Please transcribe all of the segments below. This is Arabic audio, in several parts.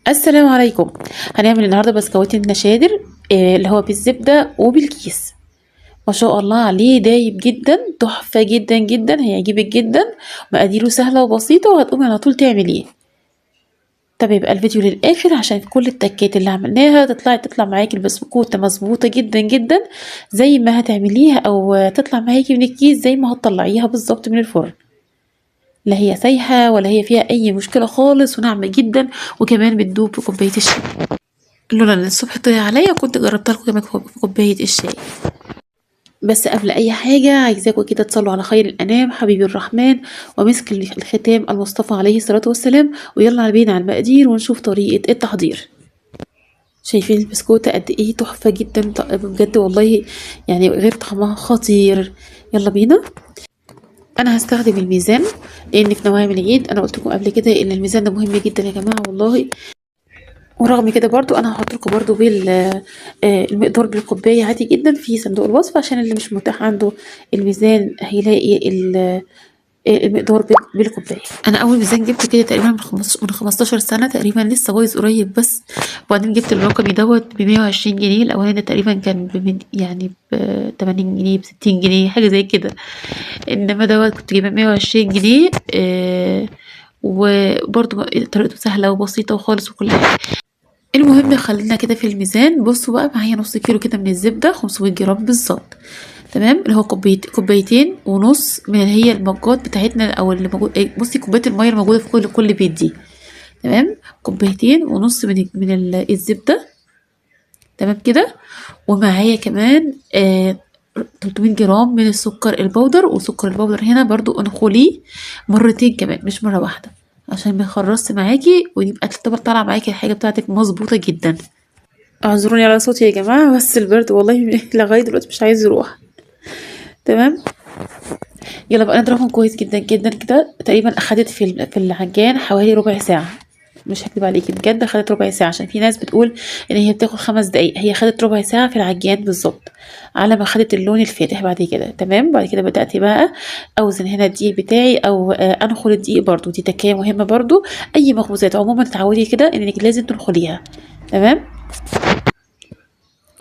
السلام عليكم. هنعمل النهارده بسكويت النشادر، اللي هو بالزبده وبالكيس. ما شاء الله عليه، دايب جدا، تحفه جدا جدا، هيعجبك جدا. مقاديره سهله وبسيطه وهتقومي على طول تعمليه. طب يبقى الفيديو للاخر عشان كل التكات اللي عملناها تطلع معاكي البسكوته مظبوطه جدا جدا، زي ما هتعمليها او تطلع معاكي من الكيس زي ما هتطلعيها بالظبط من الفرن. لا هي سايحه ولا هي فيها اي مشكله خالص، وناعمه جدا، وكمان بتدوب في كوبايه الشاي. لولا ان الصبح طلع عليا كنت جربتها لكم كمان في كوبايه الشاي. بس قبل اي حاجه عايزاكم كده تصلوا على خير الانام حبيبي الرحمن ومسك الختام المصطفى عليه الصلاه والسلام، ويلا على بينا على المقادير ونشوف طريقه التحضير. شايفين البسكوته قد ايه تحفه جدا بجد والله، يعني غير طعمها خطير. يلا بينا. انا هستخدم الميزان لان في نوايا من العيد انا قلت لكم قبل كده ان الميزان ده مهم جدا يا جماعه والله. ورغم كده برضو انا هحط لكم برضو المقدار بالكوبايه عادي جدا في صندوق الوصف، عشان اللي مش متاح عنده الميزان هيلاقي المقدار بالكوبايه. انا اول ميزان جبته كده تقريبا من 15 سنه تقريبا، لسه بايظ قريب بس. وبعدين جبت الرقمي دوت ب 120 جنيه، الاولاني ده تقريبا كان يعني ب 80 جنيه ب 60 جنيه حاجه زي كده، انما دوت كنت جايبه 120 جنيه. وبرضو طريقته سهله وبسيطه وخالص وكل حاجه. المهم خلينا كده في الميزان. بصوا بقى معايا نص كيلو كده من الزبدة، 500 جرام بالظبط. تمام، اللي هو كوبايتين ونص من اللي هي المجات بتاعتنا او اللي موجود. بصي كوبايه الميه الموجوده في كل بيت دي. تمام، كوبايتين ونص من الزبده. تمام كده. ومعايا كمان 300 جرام من السكر البودر، وسكر البودر هنا برضو انخليه مرتين كمان مش مره واحده، عشان ما يخرصش معاكي ويبقى تبقى طالعه معاكي الحاجه بتاعتك مظبوطه جدا. اعذروني على صوتي يا جماعه، بس البرد والله لغايه دلوقتي مش عايز يروح. تمام. يلا بقى نضربهم كويس جدا جدا كده. تقريبا اخدت في العجان حوالي ربع ساعه، مش هكدب عليكي بجد اخدت ربع ساعه، عشان في ناس بتقول ان هي بتاخد 5 دقايق، هي خدت ربع ساعه في العجان بالظبط على ما خدت اللون الفاتح. بعد كده تمام، بعد كده بدات بقى اوزن هنا الدقيق بتاعي او انخل الدقيق. برضو دي تكايه مهمه برضو، اي مخبوزات عموما تتعودي كده انك لازم تنخليها. تمام،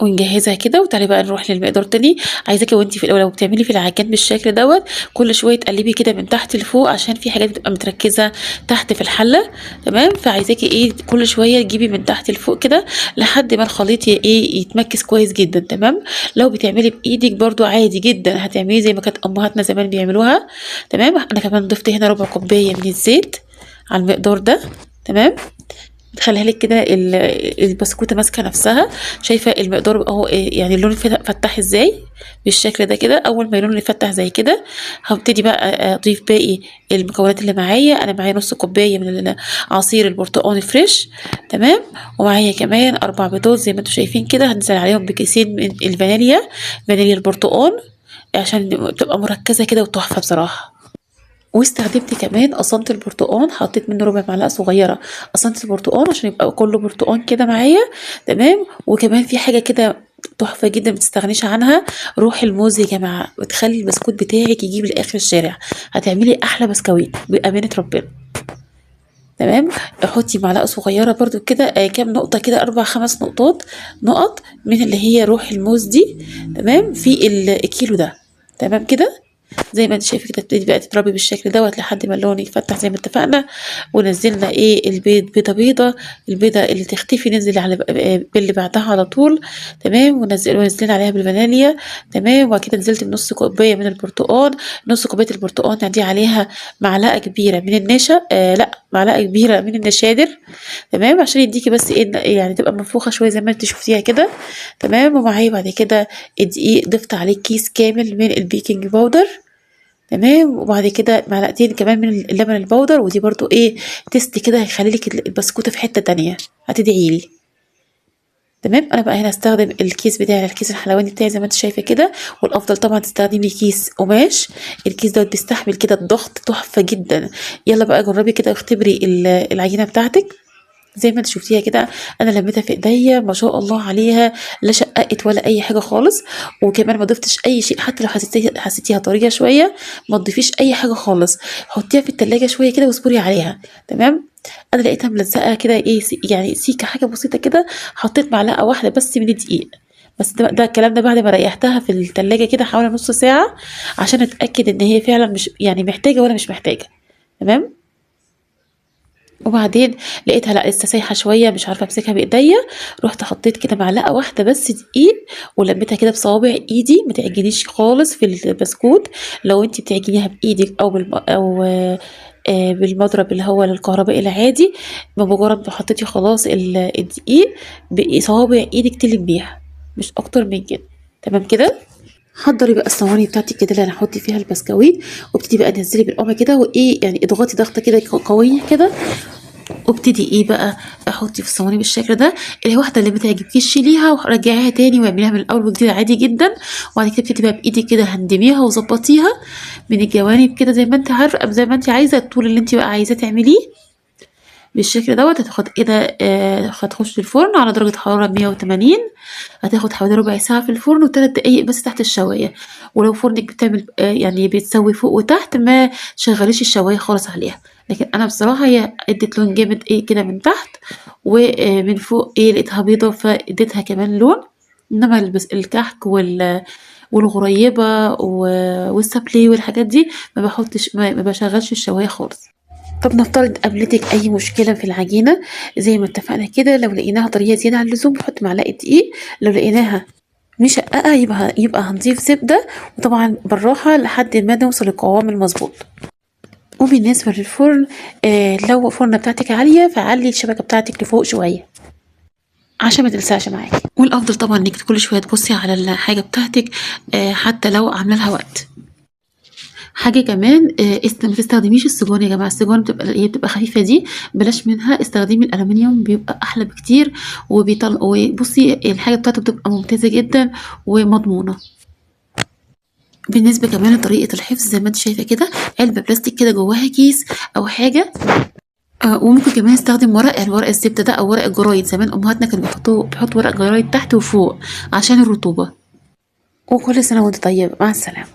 ونجهزها كده. وتعالي بقى نروح للمقدار تاني. عايزاكي وانتي في الاول لو بتعملي في العجان بالشكل دوت كل شويه تقلبي كده من تحت لفوق، عشان في حاجات بتبقى متركزه تحت في الحله. تمام، فعايزاكي كل شويه تجيبي من تحت لفوق كده لحد ما الخليط يتمكس كويس جدا. تمام، لو بتعملي بايدك برضو عادي جدا هتعملي زي ما كانت امهاتنا زمان بيعملوها. تمام، انا كمان ضفت هنا ربع كوبايه من الزيت على المقدار ده. تمام، بتخليها لك كده البسكوته ماسكه نفسها. شايفه المقدار اهو، يعني اللون فتح ازاي بالشكل ده كده. اول ما اللون يفتح زي كده هبتدي بقى اضيف باقي المكونات اللي معايا. انا معايا نص كوبايه من عصير البرتقال فريش. تمام، ومعايا كمان 4 بيضات زي ما انتم شايفين كده، هنزل عليهم بكيسين من فانيليا البرتقال عشان تبقى مركزه كده وتحفه بصراحه. واستخدمت كمان قصنة البرتقال، حطيت منه ربع معلقة صغيرة قصنة البرتقال عشان يبقى كله برتقال كده معايا. تمام، وكمان في حاجة كده تحفة جدا متستغنيش عنها، روح الموز يا جماعة، بتخلي البسكوت بتاعك يجيب لآخر الشارع، هتعملي أحلى بسكويت بأمانة ربنا. تمام، حطي معلقة صغيرة برضو كده، كام نقطة كده، 4 5 نقط من اللي هي روح الموز دي. تمام، في الكيلو ده. تمام كده، زي ما انت شايفه كده تبتدي بقى تضربي بالشكل دوت لحد ما اللون يتفتح زي ما اتفقنا. ونزلنا البيض بيضه. البيضه اللي تختفي ننزل على باللي بعدها على طول. تمام، ونزلنا عليها بالفانيليا. تمام، وبعد كده نزلت بنص كوبايه من البرتقال. نص كوبايه البرتقال نعدي عليها معلقه كبيره من النشا، لا معلقه كبيره من النشادر. تمام، عشان يديكي بس يعني تبقى منفوخه شويه زي ما انت شفتيها كده. تمام، ومعايا بعد كده الدقيق ضفت عليه كيس كامل من البيكنج باودر. تمام، وبعد كده معلقتين كمان من اللبن البودر، ودي برضو تيست كده هيخلي لك البسكوته في حته تانية، هتدعي لي. تمام، انا بقى هنا استخدم الكيس بتاعي، الكيس الحلواني بتاعي زي ما انت شايفه كده. والافضل طبعا تستخدمي كيس قماش، الكيس ده بيستحمل كده الضغط تحفه جدا. يلا بقى جربي كده واختبري العجينه بتاعتك زي ما انت شفتيها كده. انا لميتها في ايديا ما شاء الله عليها، لا شققت ولا اي حاجه خالص. وكمان ما ضفتش اي شيء، حتى لو حسيتيها طريه شويه ما تضيفيش اي حاجه خالص. حطيها في التلاجة شويه كده واصبري عليها. تمام، أنا لقيتها ملزقة كده إيه يعني سيكة حاجة بسيطة كده، حطيت معلقة واحدة بس من الدقيق، بس ده الكلام ده بعد ما ريحتها في التلاجة كده حوالي نص ساعة، عشان أتأكد إن هي فعلا مش يعني محتاجة ولا مش محتاجة. تمام. وبعدين لقيتها لأ لسه سايحة شوية مش عارفة أمسكها بإيديا، رُحت حطيت كده معلقة واحدة بس دقيق ولميتها كده بصوابع إيدي، ما تعجنيش خالص في البسكوت، لو أنتِ بتعجنيها بإيدِك أو بالمضرب اللي هو الكهربائي العادي، بمجرد ما حطيتِ خلاص الدقيق بصوابع إيدِك تلميها، مش أكتر من كده. تمام كده؟ حضّري بقى الصواني بتاعتِك كده اللي هنحط فيها البسكويت، وابتدي بقى نزّلي بالقمع كده وإيه يعني اضغطي ضغطة كده قوية كده، وابتدي إيه بقى حطي في الصواني بالشكل ده، الواحدة اللي ما تعجبكيش شيليها ورجعيها تاني واعمليها من الأول وجديد عادي جدًا، وبعد كده ابتدي بقى بإيدِك كده هندميها وضبطيها من الجوانب كده زي ما أنتِ عارفة زي ما أنتِ عايزة الطول اللي أنتِ بقى عايزاه تعمليه بالشكل دوّة. هتاخد كده هتخش الفرن على درجة حرارة 180، هتاخد حوالي ربع ساعة في الفرن و3 دقايق بس تحت الشواية، ولو فرنِك بتعمل يعني بتسوي فوق وتحت ما تشغّليش الشواية خالص عليها، لكن أنا بصراحة هي ادِّت لون جامد إيه كده من تحت، ومن فوق إيه لقيتها بيضا فادِّتها كمان لون، إنما الكحك والغريبة والسابليه والحاجات دي ما باشغّلش الشواية خالص. طب نفترض قابلتِك أي مشكلة في العجينة زي ما اتفقنا كده، لو لقيناها طرية زيادة عن اللزوم نحط معلقة دقيق، لو لقيناها مشقّقة يبقى هنضيف زبدة، وطبعًا بالراحة لحد ما نوصل للقوام المضبوط. وبالنسبة للفرن لو الفرنة بتاعتِك عالية فعلّي الشبكة بتاعتِك لفوق شوية عشان ما تلسعش معاكِ، والأفضل طبعًا إنِّك كل شوية تبُصّي على الحاجة بتاعتِك حتى لو عاملة لها وقت. حاجة كمان ما تستخدميش السيجان يا جماعة، السيجان هي بتبقى خفيفة دي بلاش منها، استخدمي الألومنيوم بيبقى أحلى بكتير وبُصّي الحاجة بتاعته بتبقى ممتازة جدًا ومضمونة. بالنسبة كمان لطريقة الحفظ زي ما أنتِ شايفة كده، علبة بلاستيك كده جواها كيس أو حاجة، وممكن كمان نستخدم ورق الزبدة ده أو ورق الجرايد، زمان أمهاتنا كانوا بيحطوا ورق جرايد تحت وفوق عشان الرطوبة. وكل سنة وأنتِ طيبة، مع السلامة.